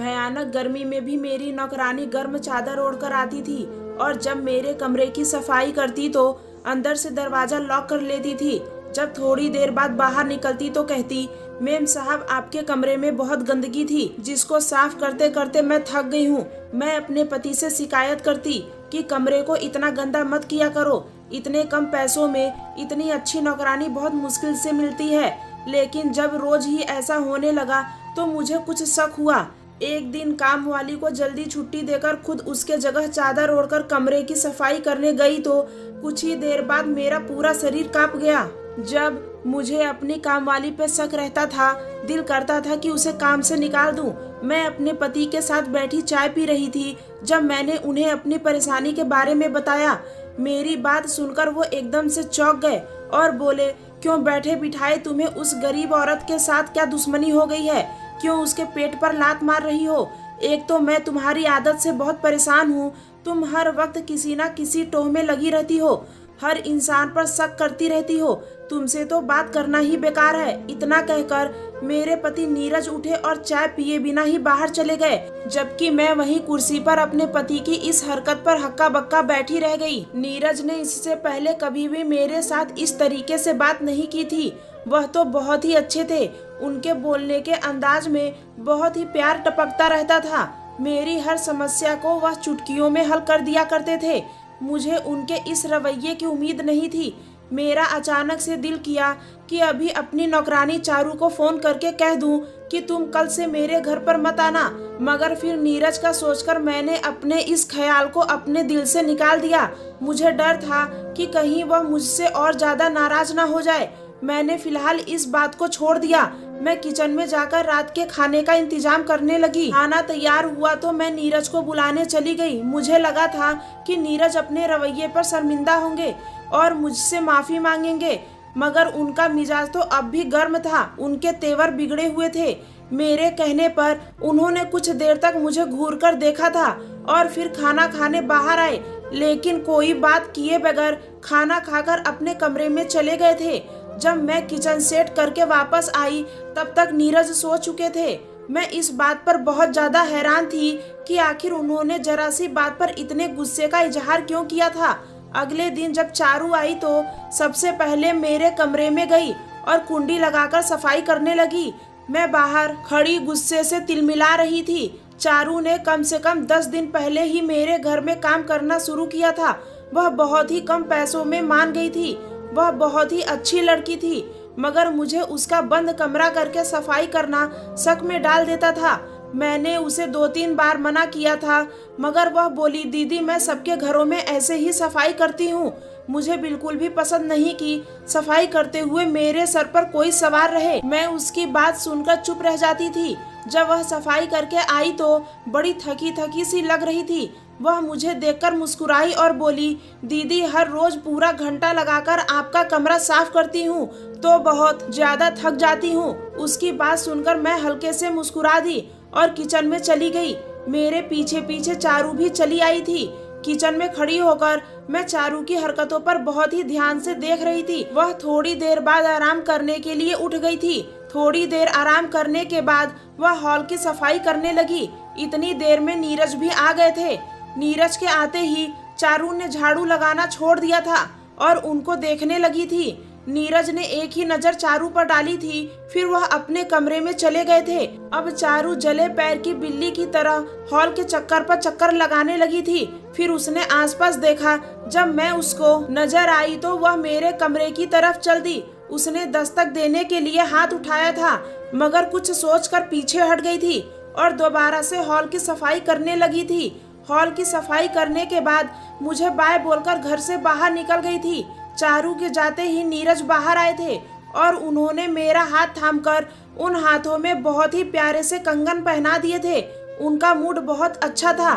भयानक गर्मी में भी मेरी नौकरानी गर्म चादर ओढ़कर आती थी और जब मेरे कमरे की सफाई करती तो अंदर से दरवाजा लॉक कर लेती थी। जब थोड़ी देर बाद बाहर निकलती तो कहती, मेम साहब आपके कमरे में बहुत गंदगी थी जिसको साफ करते करते मैं थक गई हूँ। मैं अपने पति से शिकायत करती कि कमरे को इतना गंदा मत किया करो। इतने कम पैसों में इतनी अच्छी नौकरानी बहुत मुश्किल से मिलती है। लेकिन जब रोज ही ऐसा होने लगा तो मुझे कुछ शक हुआ। एक दिन काम वाली को जल्दी छुट्टी देकर खुद उसके जगह चादर ओढ़कर कमरे की सफाई करने गई तो कुछ ही देर बाद मेरा पूरा शरीर कांप गया। जब मुझे अपनी काम वाली पे शक रहता था, दिल करता था कि उसे काम से निकाल दूं। मैं अपने पति के साथ बैठी चाय पी रही थी जब मैंने उन्हें अपनी परेशानी के बारे में बताया। मेरी बात सुनकर वो एकदम से चौंक गए और बोले, क्यों बैठे बिठाए तुम्हें उस गरीब औरत के साथ क्या दुश्मनी हो गई है? क्यों उसके पेट पर लात मार रही हो? एक तो मैं तुम्हारी आदत से बहुत परेशान हूँ। तुम हर वक्त किसी ना किसी टोह में लगी रहती हो, हर इंसान पर शक करती रहती हो। तुमसे तो बात करना ही बेकार है। इतना कहकर मेरे पति नीरज उठे और चाय पिए बिना ही बाहर चले गए, जबकि मैं वहीं कुर्सी पर अपने पति की इस हरकत पर हक्का बक्का बैठी रह गई। नीरज ने इससे पहले कभी भी मेरे साथ इस तरीके से बात नहीं की थी। वह तो बहुत ही अच्छे थे। उनके बोलने के अंदाज में बहुत ही प्यार टपकता रहता था। मेरी हर समस्या को वह चुटकियों में हल कर दिया करते थे। मुझे उनके इस रवैये की उम्मीद नहीं थी। मेरा अचानक से दिल किया कि अभी अपनी नौकरानी चारू को फोन करके कह दूं कि तुम कल से मेरे घर पर मत आना, मगर फिर नीरज का सोचकर मैंने अपने इस ख्याल को अपने दिल से निकाल दिया। मुझे डर था कि कहीं वह मुझसे और ज्यादा नाराज ना हो जाए। मैंने फिलहाल इस बात को छोड़ दिया। मैं किचन में जाकर रात के खाने का इंतजाम करने लगी। खाना तैयार हुआ तो मैं नीरज को बुलाने चली गई। मुझे लगा था कि नीरज अपने रवैये पर शर्मिंदा होंगे और मुझसे माफी मांगेंगे, मगर उनका मिजाज तो अब भी गर्म था। उनके तेवर बिगड़े हुए थे। मेरे कहने पर उन्होंने कुछ देर तक मुझे घूरकर देखा था और फिर खाना खाने बाहर आए, लेकिन कोई बात किए बगैर खाना खाकर अपने कमरे में चले गए थे। जब मैं किचन सेट करके वापस आई तब तक नीरज सो चुके थे। मैं इस बात पर बहुत ज्यादा हैरान थी कि आखिर उन्होंने जरा सी बात पर इतने गुस्से का इजहार क्यों किया था। अगले दिन जब चारू आई तो सबसे पहले मेरे कमरे में गई और कुंडी लगाकर सफाई करने लगी। मैं बाहर खड़ी गुस्से से तिलमिला रही थी। चारू ने कम से कम 10 दिन पहले ही मेरे घर में काम करना शुरू किया था। वह बहुत ही कम पैसों में मान गई थी। वह बहुत ही अच्छी लड़की थी, मगर मुझे उसका बंद कमरा करके सफाई करना शक में डाल देता था। मैंने उसे 2-3 बार मना किया था, मगर वह बोली, दीदी मैं सबके घरों में ऐसे ही सफाई करती हूँ। मुझे बिल्कुल भी पसंद नहीं कि सफाई करते हुए मेरे सर पर कोई सवार रहे। मैं उसकी बात सुनकर चुप रह जाती थी। जब वह सफाई करके आई तो बड़ी थकी थकी सी लग रही थी। वह मुझे देखकर मुस्कुराई और बोली, दीदी हर रोज पूरा घंटा लगाकर आपका कमरा साफ करती हूँ तो बहुत ज्यादा थक जाती हूँ। उसकी बात सुनकर मैं हल्के से मुस्कुरा दी और किचन में चली गई। मेरे पीछे पीछे चारू भी चली आई थी। किचन में खड़ी होकर मैं चारू की हरकतों पर बहुत ही ध्यान से देख रही थी। वह थोड़ी देर बाद आराम करने के लिए उठ गई थी। थोड़ी देर आराम करने के बाद वह हॉल की सफाई करने लगी। इतनी देर में नीरज भी आ गए थे। नीरज के आते ही चारू ने झाड़ू लगाना छोड़ दिया था और उनको देखने लगी थी। नीरज ने एक ही नजर चारू पर डाली थी, फिर वह अपने कमरे में चले गए थे। अब चारू जले पैर की बिल्ली की तरह हॉल के चक्कर पर चक्कर लगाने लगी थी। फिर उसने आसपास देखा। जब मैं उसको नजर आई तो वह मेरे कमरे की तरफ चल दी। उसने दस्तक देने के लिए हाथ उठाया था, मगर कुछ सोचकर पीछे हट गई थी और दोबारा से हॉल की सफाई करने लगी थी। हॉल की सफाई करने के बाद मुझे बाय बोलकर घर से बाहर निकल गई थी। चारू के जाते ही नीरज बाहर आए थे और उन्होंने मेरा हाथ थामकर उन हाथों में बहुत ही प्यारे से कंगन पहना दिए थे। उनका मूड बहुत अच्छा था।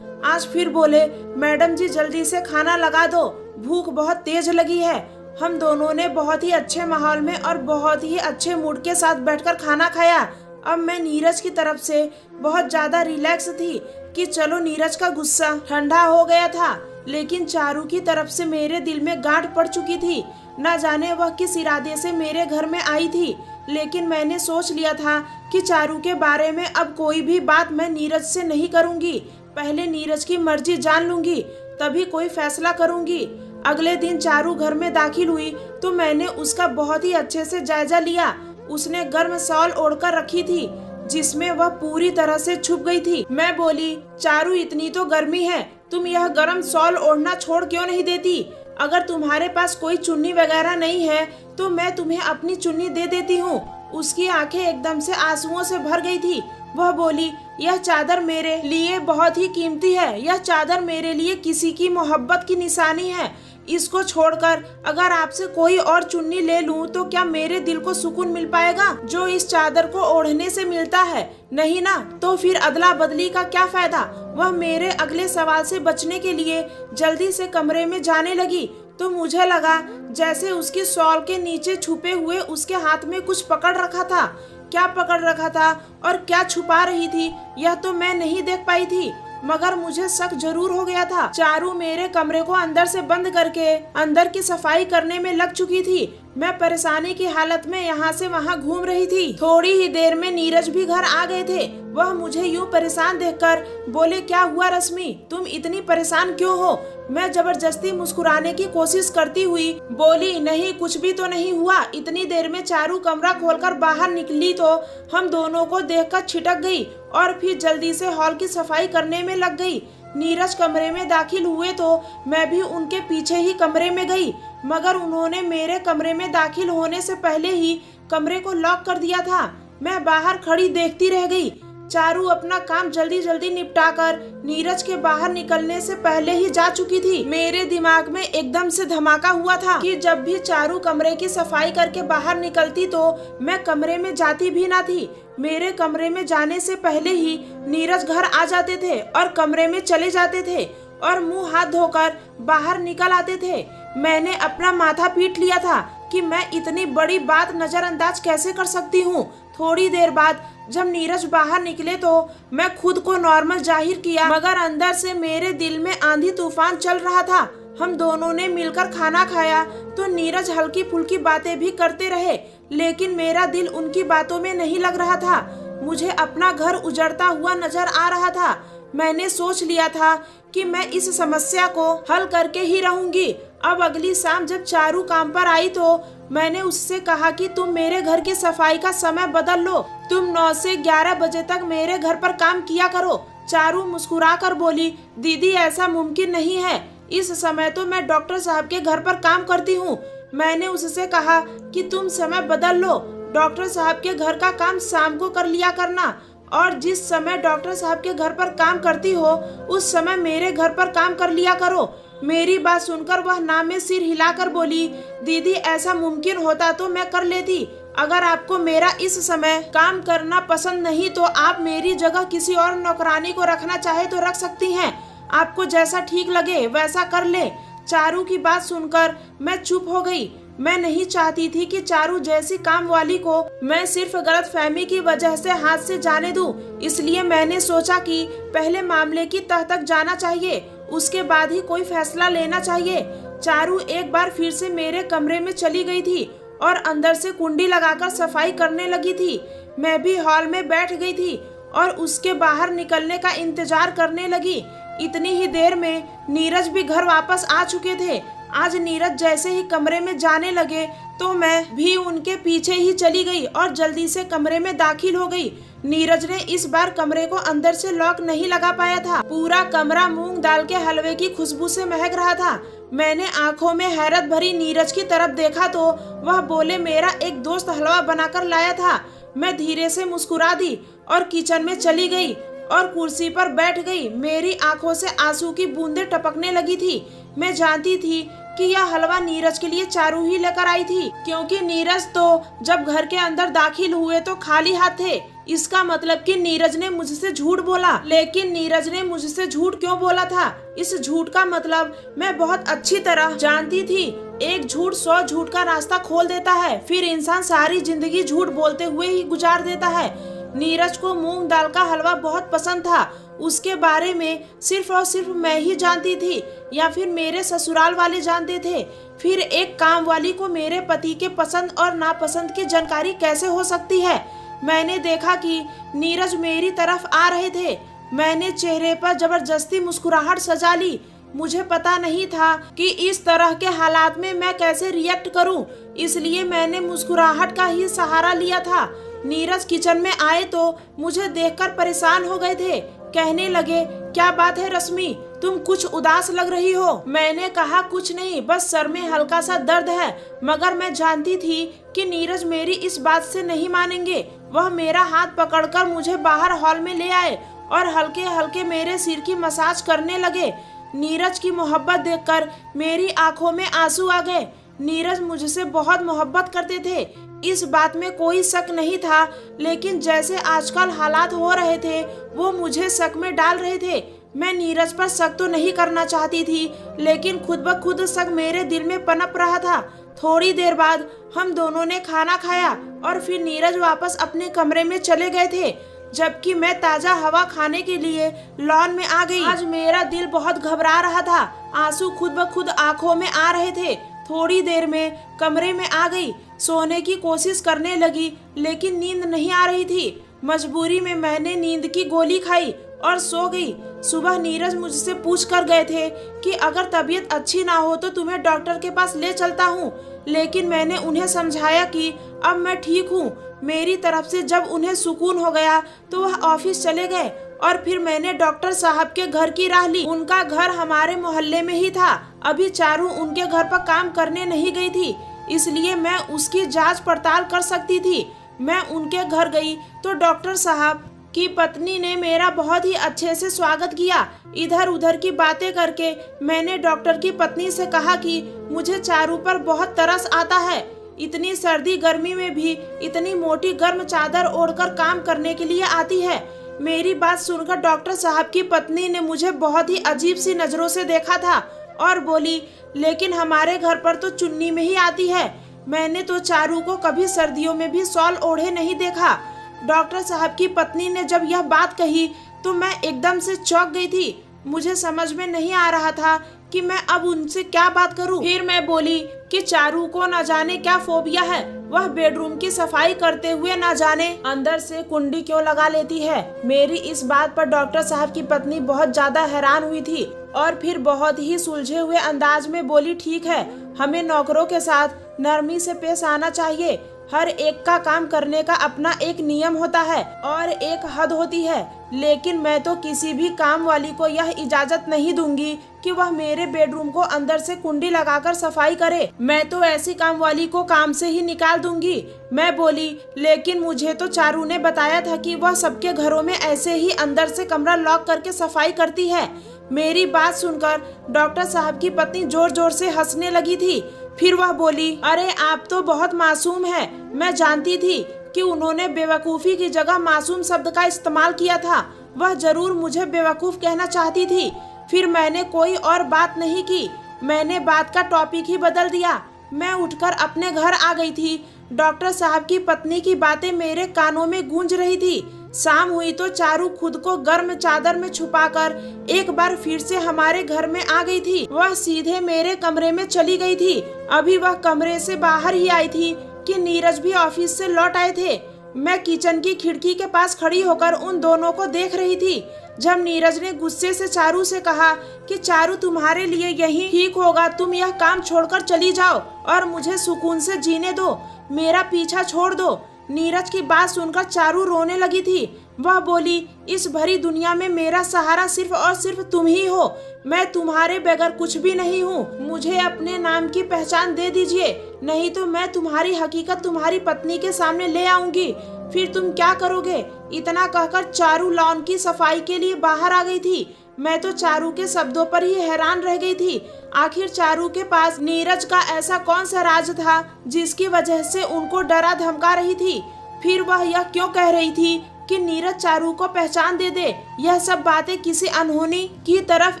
आज फिर बोले, मैडम जी जल्दी से खाना लगा दो, भूख बहुत तेज लगी है। हम दोनों ने बहुत ही अच्छे माहौल में और बहुत ही अच्छे मूड के साथ बैठकर खाना खाया। अब मैं नीरज की तरफ से बहुत ज्यादा रिलैक्स थी कि चलो नीरज का गुस्सा ठंडा हो गया था, लेकिन चारू की तरफ से मेरे दिल में गांठ पड़ चुकी थी। न जाने वह किस इरादे से मेरे घर में आई थी। लेकिन मैंने सोच लिया था कि चारू के बारे में अब कोई भी बात मैं नीरज से नहीं करूंगी। पहले नीरज की मर्जी जान लूंगी, तभी कोई फैसला करूंगी। अगले दिन चारू घर में दाखिल हुई तो मैंने उसका बहुत ही अच्छे से जायजा लिया। उसने गर्म शॉल ओढ़कर रखी थी जिसमें वह पूरी तरह से छुप गई थी। मैं बोली, चारू इतनी तो गर्मी है, तुम यह गर्म शॉल ओढ़ना छोड़ क्यों नहीं देती? अगर तुम्हारे पास कोई चुन्नी वगैरह नहीं है तो मैं तुम्हें अपनी चुन्नी दे देती हूँ। उसकी आंखें एकदम से आंसुओं से भर गई थी। वह बोली, यह चादर मेरे लिए बहुत ही कीमती है। यह चादर मेरे लिए किसी की मोहब्बत की निशानी है। इसको छोड़कर अगर आपसे कोई और चुन्नी ले लूं तो क्या मेरे दिल को सुकून मिल पाएगा जो इस चादर को ओढ़ने से मिलता है? नहीं ना, तो फिर अदला बदली का क्या फायदा? वह मेरे अगले सवाल से बचने के लिए जल्दी से कमरे में जाने लगी तो मुझे लगा जैसे उसकी शॉल के नीचे छुपे हुए उसके हाथ में कुछ पकड़ रखा था। क्या पकड़ रखा था और क्या छुपा रही थी यह तो मैं नहीं देख पाई थी, मगर मुझे शक जरूर हो गया था। चारू मेरे कमरे को अंदर से बंद करके अंदर की सफाई करने में लग चुकी थी। मैं परेशानी की हालत में यहाँ से वहाँ घूम रही थी। थोड़ी ही देर में नीरज भी घर आ गए थे। वह मुझे यूं परेशान देखकर बोले, क्या हुआ रश्मि, तुम इतनी परेशान क्यों हो? मैं जबरदस्ती मुस्कुराने की कोशिश करती हुई बोली, नहीं कुछ भी तो नहीं हुआ। इतनी देर में चारू कमरा खोलकर बाहर निकली तो हम दोनों को देखकर छिटक गई और फिर जल्दी से हॉल की सफाई करने में लग गई। नीरज कमरे में दाखिल हुए तो मैं भी उनके पीछे ही कमरे में गई, मगर उन्होंने मेरे कमरे में दाखिल होने से पहले ही कमरे को लॉक कर दिया था। मैं बाहर खड़ी देखती रह गई। चारू अपना काम जल्दी जल्दी निपटाकर नीरज के बाहर निकलने से पहले ही जा चुकी थी। मेरे दिमाग में एकदम से धमाका हुआ था कि जब भी चारू कमरे की सफाई करके बाहर निकलती तो मैं कमरे में जाती भी ना थी। मेरे कमरे में जाने से पहले ही नीरज घर आ जाते थे और कमरे में चले जाते थे और मुंह हाथ धोकर बाहर निकल आते थे। मैंने अपना माथा पीट लिया था कि मैं इतनी बड़ी बात नजरअंदाज कैसे कर सकती हूँ। थोड़ी देर बाद जब नीरज बाहर निकले तो मैं खुद को नॉर्मल जाहिर किया, मगर अंदर से मेरे दिल में आंधी तूफान चल रहा था। हम दोनों ने मिलकर खाना खाया तो नीरज हल्की फुल्की बातें भी करते रहे, लेकिन मेरा दिल उनकी बातों में नहीं लग रहा था। मुझे अपना घर उजड़ता हुआ नजर आ रहा था। मैंने सोच लिया था कि मैं इस समस्या को हल करके ही रहूंगी। अब अगली शाम जब चारू काम पर आई तो मैंने उससे कहा कि तुम मेरे घर की सफाई का समय बदल लो, तुम 9 से 11 बजे तक मेरे घर पर काम किया करो। चारू मुस्कुराकर बोली, दीदी ऐसा मुमकिन नहीं है, इस समय तो मैं डॉक्टर साहब के घर पर काम करती हूँ। मैंने उससे कहा कि तुम समय बदल लो, डॉक्टर साहब के घर का काम शाम को कर लिया करना और जिस समय डॉक्टर साहब के घर पर काम करती हो उस समय मेरे घर पर काम कर लिया करो। मेरी बात सुनकर वह ना में सिर हिलाकर बोली, दीदी ऐसा मुमकिन होता तो मैं कर लेती। अगर आपको मेरा इस समय काम करना पसंद नहीं तो आप मेरी जगह किसी और नौकरानी को रखना चाहे तो रख सकती हैं। आपको जैसा ठीक लगे वैसा कर ले। चारू की बात सुनकर मैं चुप हो गई। मैं नहीं चाहती थी कि चारू जैसी काम वाली को मैं सिर्फ गलतफहमी की वजह से हाथ से जाने दूं। इसलिए मैंने सोचा कि पहले मामले की तह तक जाना चाहिए, उसके बाद ही कोई फैसला लेना चाहिए। चारू एक बार फिर से मेरे कमरे में चली गई थी और अंदर से कुंडी लगाकर सफाई करने लगी थी। मैं भी हॉल में बैठ गई थी और उसके बाहर निकलने का इंतजार करने लगी। इतनी ही देर में नीरज भी घर वापस आ चुके थे। आज नीरज जैसे ही कमरे में जाने लगे तो मैं भी उनके पीछे ही चली गई और जल्दी से कमरे में दाखिल हो गई। नीरज ने इस बार कमरे को अंदर से लॉक नहीं लगा पाया था। पूरा कमरा मूंग दाल के हलवे की खुशबू से महक रहा था। मैंने आंखों में हैरत भरी नीरज की तरफ देखा तो वह बोले, मेरा एक दोस्त हलवा बनाकर लाया था। मैं धीरे से मुस्कुरा दी और किचन में चली गई और कुर्सी पर बैठ गई। मेरी आंखों से आंसू की बूंदें टपकने लगी थी। मैं जानती थी कि यह हलवा नीरज के लिए चारू ही लेकर आई थी, क्योंकि नीरज तो जब घर के अंदर दाखिल हुए तो खाली हाथ थे। इसका मतलब कि नीरज ने मुझसे झूठ बोला। लेकिन नीरज ने मुझसे झूठ क्यों बोला था? इस झूठ का मतलब मैं बहुत अच्छी तरह जानती थी। एक झूठ 100 झूठ का रास्ता खोल देता है, फिर इंसान सारी जिंदगी झूठ बोलते हुए ही गुजार देता है। नीरज को मूंग दाल का हलवा बहुत पसंद था। उसके बारे में सिर्फ और सिर्फ मैं ही जानती थी या फिर मेरे ससुराल वाले जानते थे। फिर एक काम वाली को मेरे पति के पसंद और नापसंद की जानकारी कैसे हो सकती है। मैंने देखा कि नीरज मेरी तरफ आ रहे थे। मैंने चेहरे पर जबरदस्ती मुस्कुराहट सजा ली। मुझे पता नहीं था कि इस तरह के हालात में मैं कैसे रिएक्ट करूं, इसलिए मैंने मुस्कुराहट का ही सहारा लिया था। नीरज किचन में आए तो मुझे देखकर परेशान हो गए थे। कहने लगे, क्या बात है रश्मि, तुम कुछ उदास लग रही हो। मैंने कहा, कुछ नहीं, बस सर में हल्का सा दर्द है। मगर मैं जानती थी कि नीरज मेरी इस बात से नहीं मानेंगे। वह मेरा हाथ पकड़कर मुझे बाहर हॉल में ले आए और हल्के हल्के मेरे सिर की मसाज करने लगे। नीरज की मोहब्बत देखकर मेरी आंखों में आंसू आ गए। नीरज मुझसे बहुत मोहब्बत करते थे, इस बात में कोई शक नहीं था, लेकिन जैसे आजकल हालात हो रहे थे वो मुझे शक में डाल रहे थे। मैं नीरज पर शक तो नहीं करना चाहती थी, लेकिन खुद ब खुद शक मेरे दिल में पनप रहा था। थोड़ी देर बाद हम दोनों ने खाना खाया और फिर नीरज वापस अपने कमरे में चले गए थे, जबकि मैं ताजा हवा खाने के लिए लॉन में आ गई। आज मेरा दिल बहुत घबरा रहा था, आंसू खुद ब खुद आंखों में आ रहे थे। थोड़ी देर में कमरे में आ गई, सोने की कोशिश करने लगी, लेकिन नींद नहीं आ रही थी। मजबूरी में मैंने नींद की गोली खाई और सो गई। सुबह नीरज मुझसे पूछ कर गए थे कि अगर तबीयत अच्छी ना हो तो तुम्हें डॉक्टर के पास ले चलता हूँ, लेकिन मैंने उन्हें समझाया कि अब मैं ठीक हूँ। मेरी तरफ से जब उन्हें सुकून हो गया तो वह ऑफिस चले गए और फिर मैंने डॉक्टर साहब के घर की राह ली। उनका घर हमारे मोहल्ले में ही था। अभी चारू उनके घर पर काम करने नहीं गई थी, इसलिए मैं उसकी जांच पड़ताल कर सकती थी। मैं उनके घर गई तो डॉक्टर साहब की पत्नी ने मेरा बहुत ही अच्छे से स्वागत किया। इधर उधर की बातें करके मैंने डॉक्टर की पत्नी से कहा कि मुझे चारू पर बहुत तरस आता है। इतनी सर्दी गर्मी में भी इतनी मोटी गर्म चादर ओढ़कर काम करने के लिए आती है। मेरी बात सुनकर डॉक्टर साहब की पत्नी ने मुझे बहुत ही अजीब सी नजरों से देखा था और बोली, लेकिन हमारे घर पर तो चुन्नी में ही आती है। मैंने तो चारू को कभी सर्दियों में भी शॉल ओढ़े नहीं देखा। डॉक्टर साहब की पत्नी ने जब यह बात कही तो मैं एकदम से चौंक गई थी। मुझे समझ में नहीं आ रहा था कि मैं अब उनसे क्या बात करूं। फिर मैं बोली कि चारू को न जाने क्या फोबिया है, वह बेडरूम की सफाई करते हुए न जाने अंदर से कुंडी क्यों लगा लेती है। मेरी इस बात पर डॉक्टर साहब की पत्नी बहुत ज्यादा हैरान हुई थी और फिर बहुत ही सुलझे हुए अंदाज में बोली, ठीक है, हमें नौकरों के साथ नरमी से पेश आना चाहिए। हर एक का काम करने का अपना एक नियम होता है और एक हद होती है, लेकिन मैं तो किसी भी काम वाली को यह इजाजत नहीं दूंगी कि वह मेरे बेडरूम को अंदर से कुंडी लगाकर सफाई करे। मैं तो ऐसी काम वाली को काम से ही निकाल दूंगी। मैं बोली, लेकिन मुझे तो चारू ने बताया था कि वह सबके घरों में ऐसे ही अंदर से कमरा लॉक करके सफाई करती है। मेरी बात सुनकर डॉक्टर साहब की पत्नी जोर जोर से हंसने लगी थी। फिर वह बोली, अरे आप तो बहुत मासूम हैं। मैं जानती थी कि उन्होंने बेवकूफ़ी की जगह मासूम शब्द का इस्तेमाल किया था। वह जरूर मुझे बेवकूफ़ कहना चाहती थी। फिर मैंने कोई और बात नहीं की, मैंने बात का टॉपिक ही बदल दिया। मैं उठकर अपने घर आ गई थी। डॉक्टर साहब की पत्नी की बातें मेरे कानों में गूंज रही थी। शाम हुई तो चारू खुद को गर्म चादर में छुपाकर एक बार फिर से हमारे घर में आ गई थी। वह सीधे मेरे कमरे में चली गई थी। अभी वह कमरे से बाहर ही आई थी कि नीरज भी ऑफिस से लौट आए थे। मैं किचन की खिड़की के पास खड़ी होकर उन दोनों को देख रही थी। जब नीरज ने गुस्से से चारू से कहा कि चारू तुम्हारे लिए यही ठीक होगा, तुम यह काम छोड़कर चली जाओ और मुझे सुकून से जीने दो, मेरा पीछा छोड़ दो। नीरज की बात सुनकर चारू रोने लगी थी। वह बोली, इस भरी दुनिया में मेरा सहारा सिर्फ और सिर्फ तुम ही हो। मैं तुम्हारे बगैर कुछ भी नहीं हूँ। मुझे अपने नाम की पहचान दे दीजिए, नहीं तो मैं तुम्हारी हकीकत तुम्हारी पत्नी के सामने ले आऊंगी। फिर तुम क्या करोगे? इतना कहकर चारू लॉन की सफाई के लिए बाहर आ गई थी। मैं तो चारू के शब्दों पर ही हैरान रह गई थी। आखिर चारू के पास नीरज का ऐसा कौन सा राज था जिसकी वजह से उनको डरा धमका रही थी? फिर वह यह क्यों कह रही थी कि नीरज चारू को पहचान दे दे? यह सब बातें किसी अनहोनी की तरफ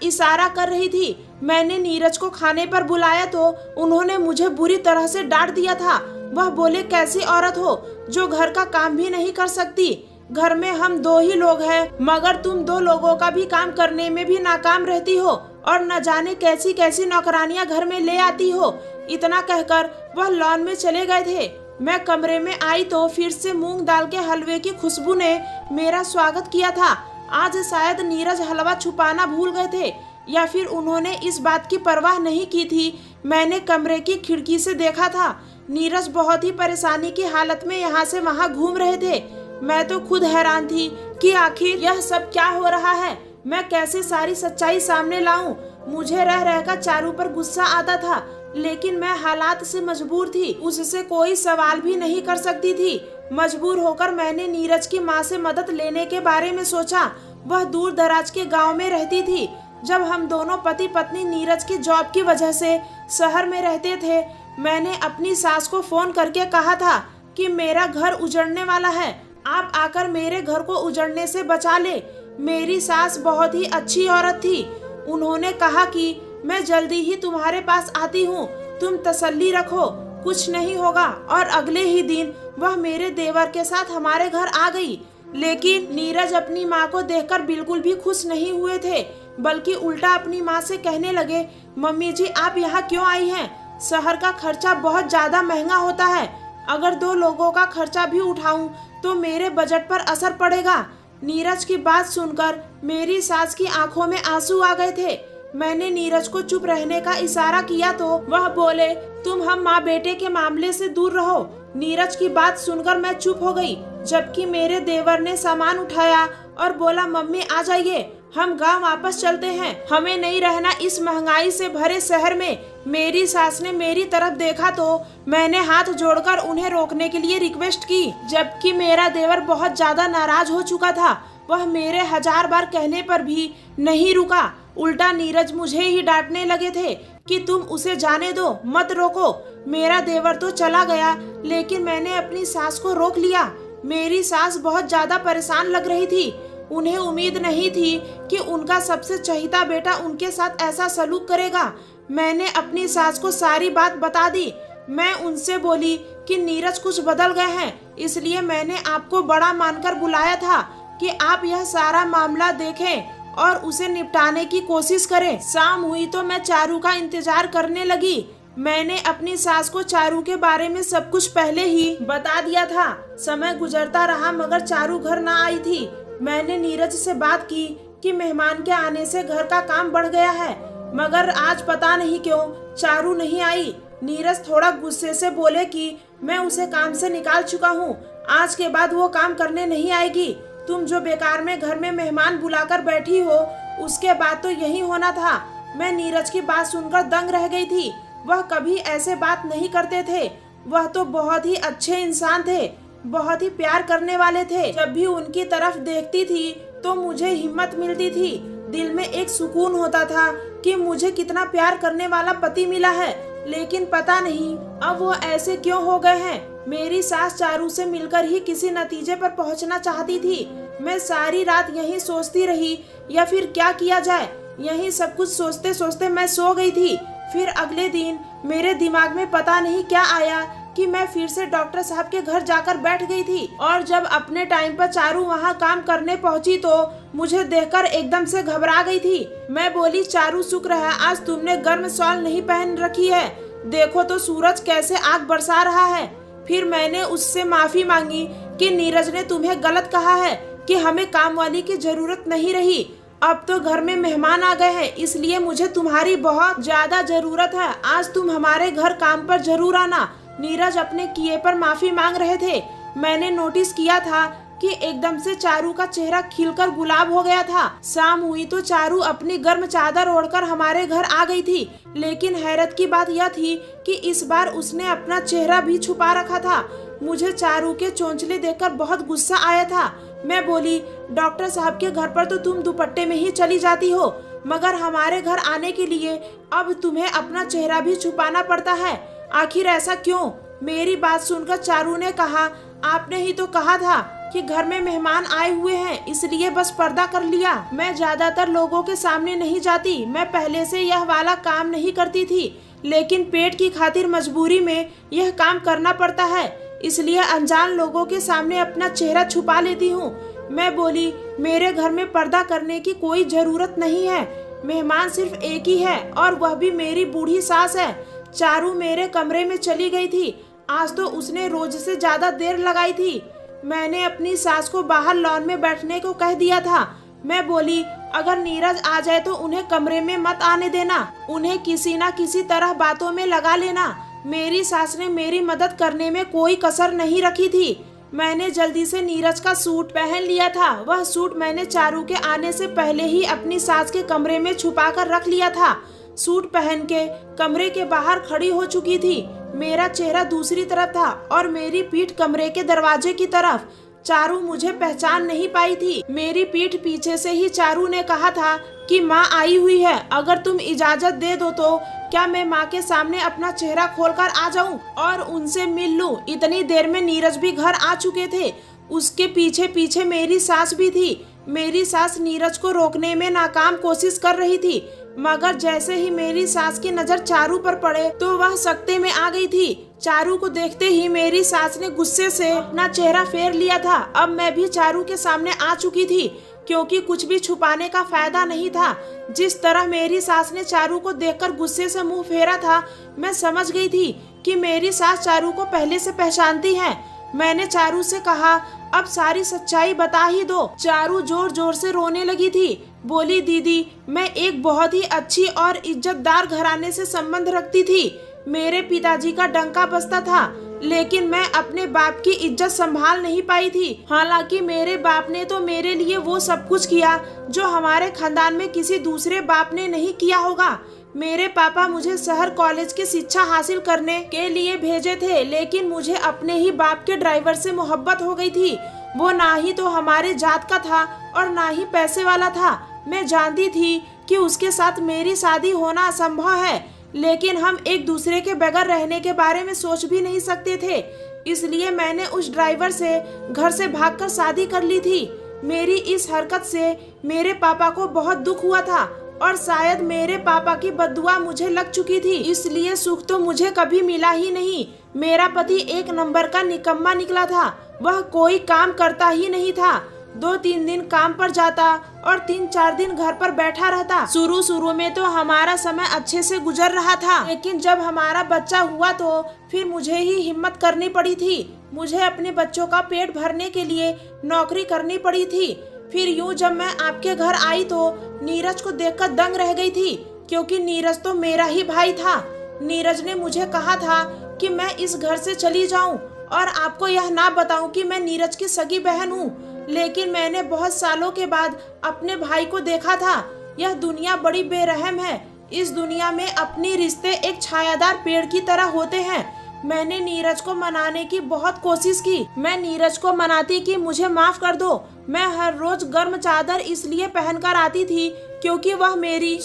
इशारा कर रही थी। मैंने नीरज को खाने पर बुलाया तो उन्होंने मुझे बुरी तरह से डांट दिया था। वह बोले, कैसी औरत हो जो घर का काम भी नहीं कर सकती? घर में हम दो ही लोग हैं, मगर तुम दो लोगों का भी काम करने में भी नाकाम रहती हो और न जाने कैसी कैसी नौकरानियां घर में ले आती हो। इतना कहकर वह लॉन में चले गए थे। मैं कमरे में आई तो फिर से मूंग दाल के हलवे की खुशबू ने मेरा स्वागत किया था। आज शायद नीरज हलवा छुपाना भूल गए थे या फिर उन्होंने इस बात की परवाह नहीं की थी। मैंने कमरे की खिड़की से देखा था, नीरज बहुत ही परेशानी की हालत में यहाँ से वहाँ घूम रहे थे। मैं तो खुद हैरान थी कि आखिर यह सब क्या हो रहा है, मैं कैसे सारी सच्चाई सामने लाऊं। मुझे रह रहकर चारू पर गुस्सा आता था, लेकिन मैं हालात से मजबूर थी, उससे कोई सवाल भी नहीं कर सकती थी। मजबूर होकर मैंने नीरज की माँ से मदद लेने के बारे में सोचा। वह दूर दराज के गांव में रहती थी। जब हम दोनों पति पत्नी नीरज की जॉब की वजह से शहर में रहते थे, मैंने अपनी सास को फोन करके कहा था कि मेरा घर उजड़ने वाला है, आप आकर मेरे घर को उजड़ने से बचा ले। मेरी सास बहुत ही अच्छी औरत थी। उन्होंने कहा कि मैं जल्दी ही तुम्हारे पास आती हूँ, तुम तसल्ली रखो, कुछ नहीं होगा। और अगले ही दिन वह मेरे देवर के साथ हमारे घर आ गई। लेकिन नीरज अपनी माँ को देखकर बिल्कुल भी खुश नहीं हुए थे, बल्कि उल्टा अपनी माँ से कहने लगे, मम्मी जी आप यहाँ क्यों आई हैं? शहर का खर्चा बहुत ज्यादा महंगा होता है, अगर 2 लोगों का खर्चा भी उठाऊं तो मेरे बजट पर असर पड़ेगा। नीरज की बात सुनकर मेरी सास की आंखों में आंसू आ गए थे। मैंने नीरज को चुप रहने का इशारा किया तो वह बोले, तुम हम माँ बेटे के मामले से दूर रहो। नीरज की बात सुनकर मैं चुप हो गई, जबकि मेरे देवर ने सामान उठाया और बोला, मम्मी आ जाइए, हम गांव वापस चलते हैं, हमें नहीं रहना इस महंगाई से भरे शहर में। मेरी सास ने मेरी तरफ देखा तो मैंने हाथ जोड़कर उन्हें रोकने के लिए रिक्वेस्ट की, जबकि मेरा देवर बहुत ज्यादा नाराज हो चुका था। वह मेरे 1000 बार कहने पर भी नहीं रुका। उल्टा नीरज मुझे ही डांटने लगे थे कि तुम उसे जाने दो, मत रोको। मेरा देवर तो चला गया, लेकिन मैंने अपनी सास को रोक लिया। मेरी सास बहुत ज्यादा परेशान लग रही थी। उन्हें उम्मीद नहीं थी कि उनका सबसे चहीता बेटा उनके साथ ऐसा सलूक करेगा। मैंने अपनी सास को सारी बात बता दी। मैं उनसे बोली कि नीरज कुछ बदल गए हैं, इसलिए मैंने आपको बड़ा मानकर बुलाया था कि आप यह सारा मामला देखें और उसे निपटाने की कोशिश करें। शाम हुई तो मैं चारू का इंतजार करने लगी। मैंने अपनी सास को चारू के बारे में सब कुछ पहले ही बता दिया था। समय गुजरता रहा मगर चारू घर ना आई थी। मैंने नीरज से बात की कि मेहमान के आने से घर का काम बढ़ गया है, मगर आज पता नहीं क्यों चारू नहीं आई। नीरज थोड़ा गुस्से से बोले कि मैं उसे काम से निकाल चुका हूँ, आज के बाद वो काम करने नहीं आएगी। तुम जो बेकार में घर में मेहमान बुलाकर बैठी हो, उसके बाद तो यही होना था। मैं नीरज की बात सुनकर दंग रह गई थी। वह कभी ऐसे बात नहीं करते थे। वह तो बहुत ही अच्छे इंसान थे, बहुत ही प्यार करने वाले थे। जब भी उनकी तरफ देखती थी तो मुझे हिम्मत मिलती थी, दिल में एक सुकून होता था कि मुझे कितना प्यार करने वाला पति मिला है। लेकिन पता नहीं अब वो ऐसे क्यों हो गए हैं। मेरी सास चारू से मिलकर ही किसी नतीजे पर पहुंचना चाहती थी। मैं सारी रात यही सोचती रही या फिर क्या किया जाए, यही सब कुछ सोचते सोचते मैं सो गई थी। फिर अगले दिन मेरे दिमाग में पता नहीं क्या आया कि मैं फिर से डॉक्टर साहब के घर जाकर बैठ गई थी। और जब अपने टाइम पर चारू वहाँ काम करने पहुँची तो मुझे देखकर एकदम से घबरा गई थी। मैं बोली, चारू शुक्र है आज तुमने गर्म शॉल नहीं पहन रखी है, देखो तो सूरज कैसे आग बरसा रहा है। फिर मैंने उससे माफी मांगी कि नीरज ने तुम्हें गलत कहा है कि हमें काम वाली की जरूरत नहीं रही। अब तो घर में मेहमान आ गए हैं, इसलिए मुझे तुम्हारी बहुत ज्यादा जरूरत है। आज तुम हमारे घर काम पर जरूर आना। नीरज अपने किए पर माफी मांग रहे थे। मैंने नोटिस किया था कि एकदम से चारू का चेहरा खिलकर गुलाब हो गया था। शाम हुई तो चारू अपनी गर्म चादर ओढ़कर हमारे घर आ गई थी। लेकिन हैरत की बात यह थी कि इस बार उसने अपना चेहरा भी छुपा रखा था। मुझे चारू के चोंचले देखकर बहुत गुस्सा आया था। मैं बोली, डॉक्टर साहब के घर पर तो तुम दुपट्टे में ही चली जाती हो, मगर हमारे घर आने के लिए अब तुम्हें अपना चेहरा भी छुपाना पड़ता है, आखिर ऐसा क्यों? मेरी बात सुनकर चारू ने कहा, आपने ही तो कहा था कि घर में मेहमान आए हुए हैं, इसलिए बस पर्दा कर लिया। मैं ज्यादातर लोगों के सामने नहीं जाती, मैं पहले से यह वाला काम नहीं करती थी, लेकिन पेट की खातिर मजबूरी में यह काम करना पड़ता है, इसलिए अनजान लोगों के सामने अपना चेहरा छुपा लेती हूँ। मैं बोली, मेरे घर में पर्दा करने की कोई जरूरत नहीं है, मेहमान सिर्फ एक ही है और वह भी मेरी बूढ़ी सास है। चारू मेरे कमरे में चली गई थी। आज तो उसने रोज से ज्यादा देर लगाई थी। मैंने अपनी सास को बाहर लॉन में बैठने को कह दिया था। मैं बोली, अगर नीरज आ जाए तो उन्हें कमरे में मत आने देना, उन्हें किसी न किसी तरह बातों में लगा लेना। मेरी सास ने मेरी मदद करने में कोई कसर नहीं रखी थी। मैंने जल्दी से नीरज का सूट पहन लिया था। वह सूट मैंने चारू के आने से पहले ही अपनी सास के कमरे में छुपा कर रख लिया था। सूट पहन के कमरे के बाहर खड़ी हो चुकी थी। मेरा चेहरा दूसरी तरफ था और मेरी पीठ कमरे के दरवाजे की तरफ। चारू मुझे पहचान नहीं पाई थी। मेरी पीठ पीछे से ही चारू ने कहा था कि माँ आई हुई है, अगर तुम इजाजत दे दो तो क्या मैं माँ के सामने अपना चेहरा खोलकर आ जाऊं और उनसे मिल लूं। इतनी देर में नीरज भी घर आ चुके थे। उसके पीछे पीछे मेरी सास भी थी। मेरी सास नीरज को रोकने में नाकाम कोशिश कर रही थी, मगर जैसे ही मेरी सास की नजर चारू पर पड़े तो वह सख्ते में आ गई थी। चारू को देखते ही मेरी सास ने गुस्से से अपना चेहरा फेर लिया था। अब मैं भी चारू के सामने आ चुकी थी, क्योंकि कुछ भी छुपाने का फायदा नहीं था। जिस तरह मेरी सास ने चारू को देखकर गुस्से से मुंह फेरा था, मैं समझ गई थी कि मेरी सास चारू को पहले से पहचानती है। मैंने चारू से कहा, अब सारी सच्चाई बता ही दो। चारू जोर जोर से रोने लगी थी। बोली, दीदी, मैं एक बहुत ही अच्छी और इज्जतदार घराने से संबंध रखती थी। मेरे पिताजी का डंका बजता था, लेकिन मैं अपने बाप की इज्जत संभाल नहीं पाई थी। हालांकि मेरे बाप ने तो मेरे लिए वो सब कुछ किया जो हमारे खानदान में किसी दूसरे बाप ने नहीं किया होगा। मेरे पापा मुझे शहर कॉलेज की शिक्षा हासिल करने के लिए भेजे थे, लेकिन मुझे अपने ही बाप के ड्राइवर से मोहब्बत हो गई थी। वो ना ही तो हमारे जात का था और ना ही पैसे वाला था। मैं जानती थी कि उसके साथ मेरी शादी होना असंभव है, लेकिन हम एक दूसरे के बगैर रहने के बारे में सोच भी नहीं सकते थे। इसलिए मैंने उस ड्राइवर से घर से भागकर शादी कर ली थी। मेरी इस हरकत से मेरे पापा को बहुत दुख हुआ था और शायद मेरे पापा की बद्दुआ मुझे लग चुकी थी, इसलिए सुख तो मुझे कभी मिला ही नहीं। मेरा पति एक नंबर का निकम्मा निकला था। वह कोई काम करता ही नहीं था। 2-3 दिन काम पर जाता और 3-4 दिन घर पर बैठा रहता। शुरू में तो हमारा समय अच्छे से गुजर रहा था, लेकिन जब हमारा बच्चा हुआ तो फिर मुझे ही हिम्मत करनी पड़ी थी। मुझे अपने बच्चों का पेट भरने के लिए नौकरी करनी पड़ी थी। फिर यूं जब मैं आपके घर आई तो नीरज को देखकर दंग रह गई थी, क्योंकि नीरज तो मेरा ही भाई था। नीरज ने मुझे कहा था कि मैं इस घर से चली जाऊं और आपको यह ना बताऊं कि मैं नीरज की सगी बहन हूँ। लेकिन मैंने बहुत सालों के बाद अपने भाई को देखा था। यह दुनिया बड़ी बेरहम है। इस दुनिया में अपने रिश्ते एक छायादार पेड़ की तरह होते हैं। मैंने नीरज को मनाने की बहुत कोशिश की। मैं नीरज को मनाती कि मुझे माफ कर दो। मैं हर रोज गर्म चादर इसलिए पहनकर आती थी क्योंकि वह मेरी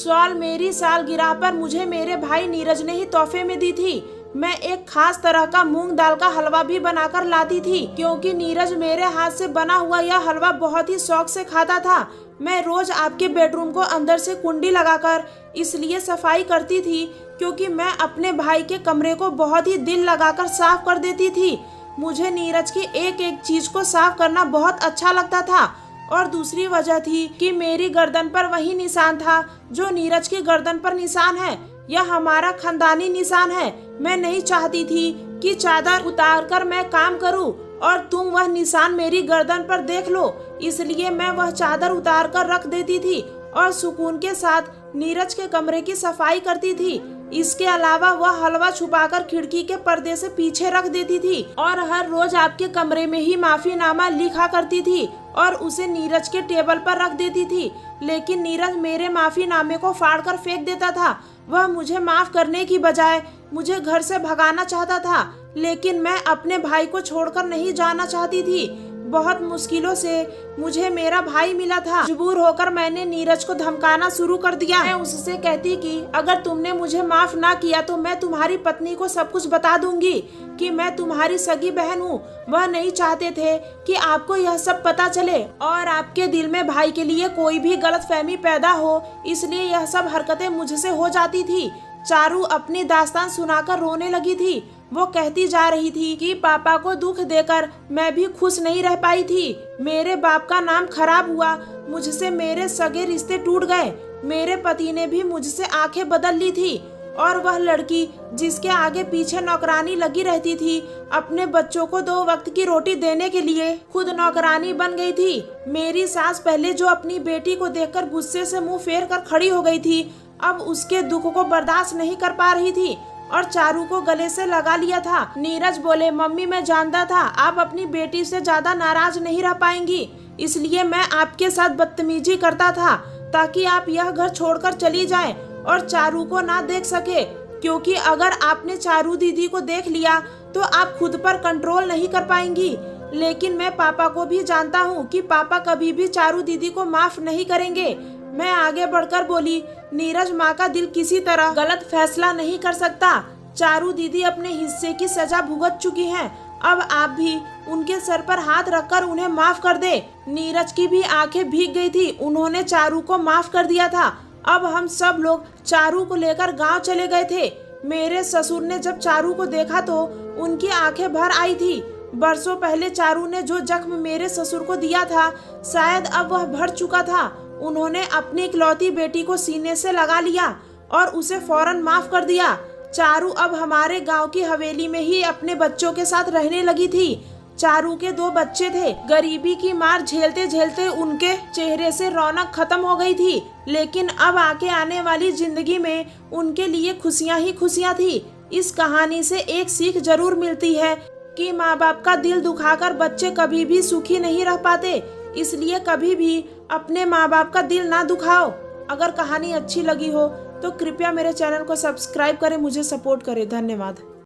सालगिरह पर मुझे मेरे भाई नीरज ने ही तोहफे में दी थी। मैं एक खास तरह का मूंग दाल का हलवा भी बनाकर लाती थी, क्योंकि नीरज मेरे हाथ से बना हुआ यह हलवा बहुत ही शौक से खाता था। मैं रोज आपके बेडरूम को अंदर से कुंडी लगाकर इसलिए सफाई करती थी क्योंकि मैं अपने भाई के कमरे को बहुत ही दिल लगाकर साफ कर देती थी। मुझे नीरज की एक एक चीज को साफ करना बहुत अच्छा लगता था। और दूसरी वजह थी कि मेरी गर्दन पर वही निशान था जो नीरज की गर्दन पर निशान है। यह हमारा खानदानी निशान है। मैं नहीं चाहती थी कि चादर उतारकर मैं काम करूं और तुम वह निशान मेरी गर्दन पर देख लो, इसलिए मैं वह चादर उतारकर रख देती थी और सुकून के साथ नीरज के कमरे की सफाई करती थी। इसके अलावा वह हलवा छुपाकर खिड़की के पर्दे से पीछे रख देती थी और हर रोज आपके कमरे में ही माफीनामा लिखा करती थी और उसे नीरज के टेबल पर रख देती थी। लेकिन नीरज मेरे माफीनामे को फाड़कर फेंक देता था। वह मुझे माफ करने की बजाय मुझे घर से भगाना चाहता था, लेकिन मैं अपने भाई को छोड़कर नहीं जाना चाहती थी। बहुत मुश्किलों से मुझे मेरा भाई मिला था। मजबूर होकर मैंने नीरज को धमकाना शुरू कर दिया। मैं उससे कहती कि अगर तुमने मुझे माफ ना किया तो मैं तुम्हारी पत्नी को सब कुछ बता दूंगी कि मैं तुम्हारी सगी बहन हूँ। वह नहीं चाहते थे कि आपको यह सब पता चले और आपके दिल में भाई के लिए कोई भी गलतफहमी पैदा हो, इसलिए यह सब हरकतें मुझसे हो जाती थी। चारू अपनी दास्तान सुनाकर रोने लगी थी। वो कहती जा रही थी कि पापा को दुख देकर मैं भी खुश नहीं रह पाई थी। मेरे बाप का नाम खराब हुआ, मुझसे मेरे सगे रिश्ते टूट गए। मेरे पति ने भी मुझसे आंखें बदल ली थी और वह लड़की जिसके आगे पीछे नौकरानी लगी रहती थी, अपने बच्चों को 2 वक्त की रोटी देने के लिए खुद नौकरानी बन गई थी। मेरी सास पहले जो अपनी बेटी को देखकर गुस्से से मुंह फेर कर खड़ी हो गई थी, अब उसके दुख को बर्दाश्त नहीं कर पा रही थी और चारू को गले से लगा लिया था। नीरज बोले, मम्मी मैं जानता था आप अपनी बेटी से ज्यादा नाराज नहीं रह पाएंगी, इसलिए मैं आपके साथ बदतमीजी करता था ताकि आप यह घर छोड़कर चली जाएं और चारू को ना देख सके, क्योंकि अगर आपने चारू दीदी को देख लिया तो आप खुद पर कंट्रोल नहीं कर पाएंगी। लेकिन मैं पापा को भी जानता हूँ कि पापा कभी भी चारू दीदी को माफ नहीं करेंगे। मैं आगे बढ़कर बोली, नीरज माँ का दिल किसी तरह गलत फैसला नहीं कर सकता। चारू दीदी अपने हिस्से की सजा भुगत चुकी हैं, अब आप भी उनके सर पर हाथ रखकर उन्हें माफ कर दे। नीरज की भी आंखें भीग गई थी, उन्होंने चारू को माफ कर दिया था। अब हम सब लोग चारू को लेकर गांव चले गए थे। मेरे ससुर ने जब चारू को देखा तो उनकी आंखें भर आई थी। बरसों पहले चारू ने जो जख्म मेरे ससुर को दिया था, शायद अब वह भर चुका था। उन्होंने अपनी इकलौती बेटी को सीने से लगा लिया और उसे फौरन माफ कर दिया। चारू अब हमारे गांव की हवेली में ही अपने बच्चों के साथ रहने लगी थी। चारू के 2 बच्चे थे। गरीबी की मार झेलते झेलते उनके चेहरे से रौनक खत्म हो गई थी, लेकिन अब आगे आने वाली जिंदगी में उनके लिए खुशियां ही खुशियां थी। इस कहानी से एक सीख जरूर मिलती है कि माँ बाप का दिल दुखाकर बच्चे कभी भी सुखी नहीं रह पाते, इसलिए कभी भी अपने माँ बाप का दिल ना दुखाओ। अगर कहानी अच्छी लगी हो तो कृपया मेरे चैनल को सब्सक्राइब करें, मुझे सपोर्ट करें। धन्यवाद।